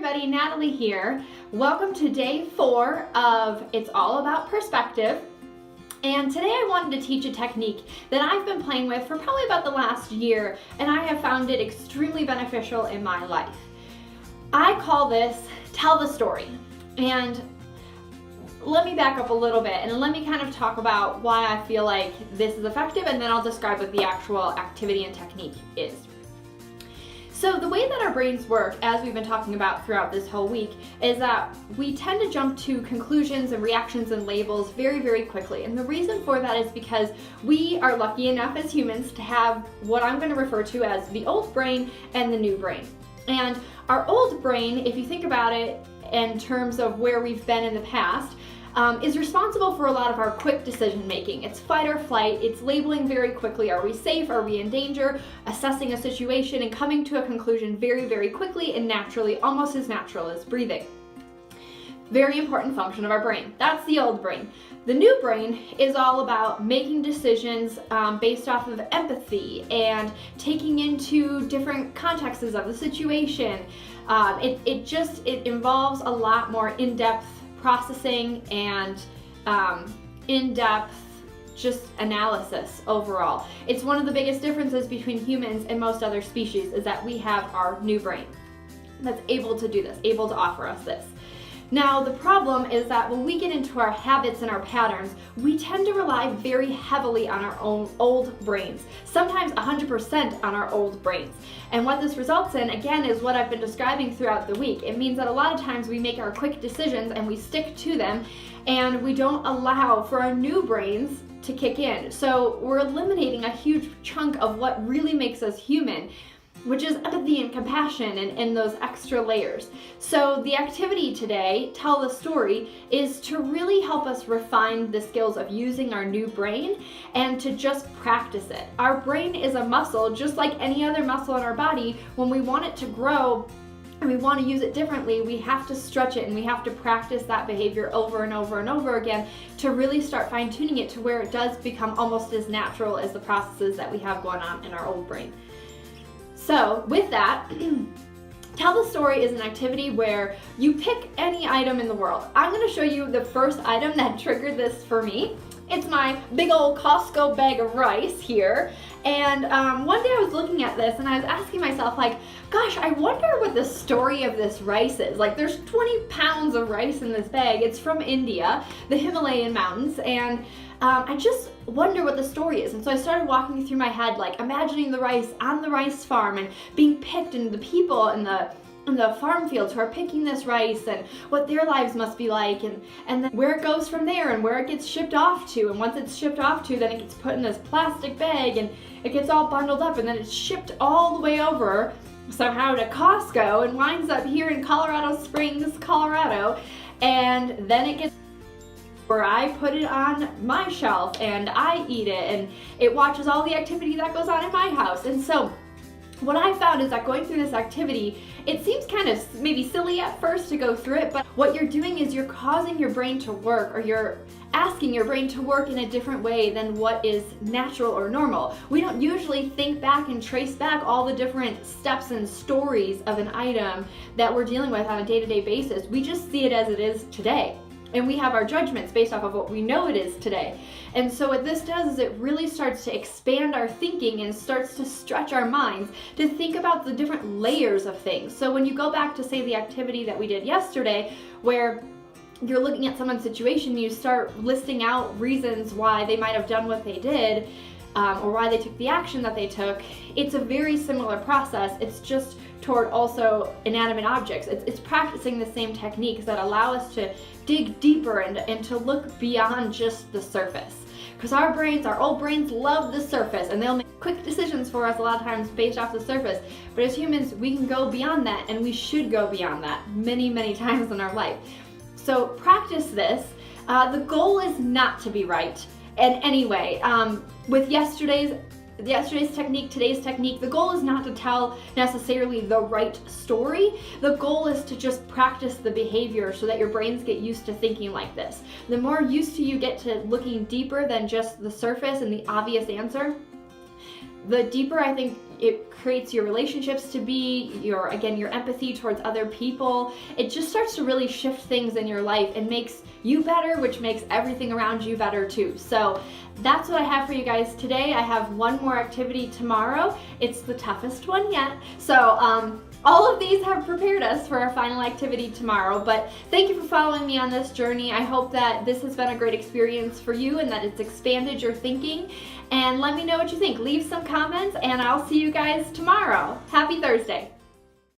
everybody, Natalie here. Welcome to day 4 of It's All About Perspective. And today I wanted to teach a technique that I've been playing with for probably about the last year, and I have found it extremely beneficial in my life. I call this Tell the Story. And let me back up a little bit and let me kind of talk about why I feel like this is effective, and then I'll describe what the actual activity and technique is. So the way that our brains work, as we've been talking about throughout this whole week, is that we tend to jump to conclusions and reactions and labels very, very quickly. And the reason for that is because we are lucky enough as humans to have what I'm going to refer to as the old brain and the new brain. And our old brain, if you think about it in terms of where we've been in the past, is responsible for a lot of our quick decision making. It's fight or flight, it's labeling very quickly, are we safe, are we in danger, assessing a situation and coming to a conclusion very, very quickly and naturally, almost as natural as breathing. Very important function of our brain. That's the old brain. The new brain is all about making decisions based off of empathy and taking into different contexts of the situation. It involves a lot more in-depth processing and in-depth just analysis overall. It's one of the biggest differences between humans and most other species is that we have our new brain that's able to do this, able to offer us this. Now, the problem is that when we get into our habits and our patterns, we tend to rely very heavily on our own old brains, sometimes 100% on our old brains. And what this results in, again, is what I've been describing throughout the week. It means that a lot of times we make our quick decisions and we stick to them, and we don't allow for our new brains to kick in. So we're eliminating a huge chunk of what really makes us human, which is empathy and compassion and those extra layers. So the activity today, Tell the Story, is to really help us refine the skills of using our new brain and to just practice it. Our brain is a muscle, just like any other muscle in our body. When we want it to grow and we want to use it differently, we have to stretch it and we have to practice that behavior over and over and over again to really start fine-tuning it to where it does become almost as natural as the processes that we have going on in our old brain. So with that, Tell the Story is an activity where you pick any item in the world. I'm going to show you the first item that triggered this for me. It's my big old Costco bag of rice here. And one day I was looking at this and I was asking myself, like, gosh, I wonder what the story of this rice is. Like, there's 20 pounds of rice in this bag. It's from India, the Himalayan mountains, and I just wonder what the story is. And so I started walking through my head, like imagining the rice on the rice farm and being picked, and the people in the farm fields who are picking this rice and what their lives must be like, and then where it goes from there and where it gets shipped off to. And once it's shipped off to, then it gets put in this plastic bag and it gets all bundled up, and then it's shipped all the way over somehow to Costco and winds up here in Colorado Springs, Colorado. And then it gets where I put it on my shelf and I eat it, and it watches all the activity that goes on in my house. And so what I found is that going through this activity, it seems kind of maybe silly at first to go through it, but what you're doing is you're causing your brain to work, or you're asking your brain to work in a different way than what is natural or normal. We don't usually think back and trace back all the different steps and stories of an item that we're dealing with on a day-to-day basis. We just see it as it is today. And we have our judgments based off of what we know it is today. And so what this does is it really starts to expand our thinking and starts to stretch our minds to think about the different layers of things. So when you go back to, say, the activity that we did yesterday, where you're looking at someone's situation, you start listing out reasons why they might have done what they did, or why they took the action that they took. It's a very similar process. It's just toward also inanimate objects. It's practicing the same techniques that allow us to dig deeper and to look beyond just the surface. Because our brains, our old brains, love the surface, and they'll make quick decisions for us a lot of times based off the surface. But as humans, we can go beyond that, and we should go beyond that many, many times in our life. So practice this. The goal is not to be right. And anyway, with yesterday's technique, today's technique, the goal is not to tell necessarily the right story. The goal is to just practice the behavior so that your brains get used to thinking like this. The more used to you get to looking deeper than just the surface and the obvious answer, the deeper I think it creates your relationships to be, your empathy towards other people. It just starts to really shift things in your life and makes you better, which makes everything around you better too. So that's what I have for you guys today. I have one more activity tomorrow. It's the toughest one yet. So all of these have prepared us for our final activity tomorrow, but thank you for following me on this journey. I hope that this has been a great experience for you and that it's expanded your thinking. And let me know what you think. Leave some comments and I'll see you guys tomorrow. Happy Thursday.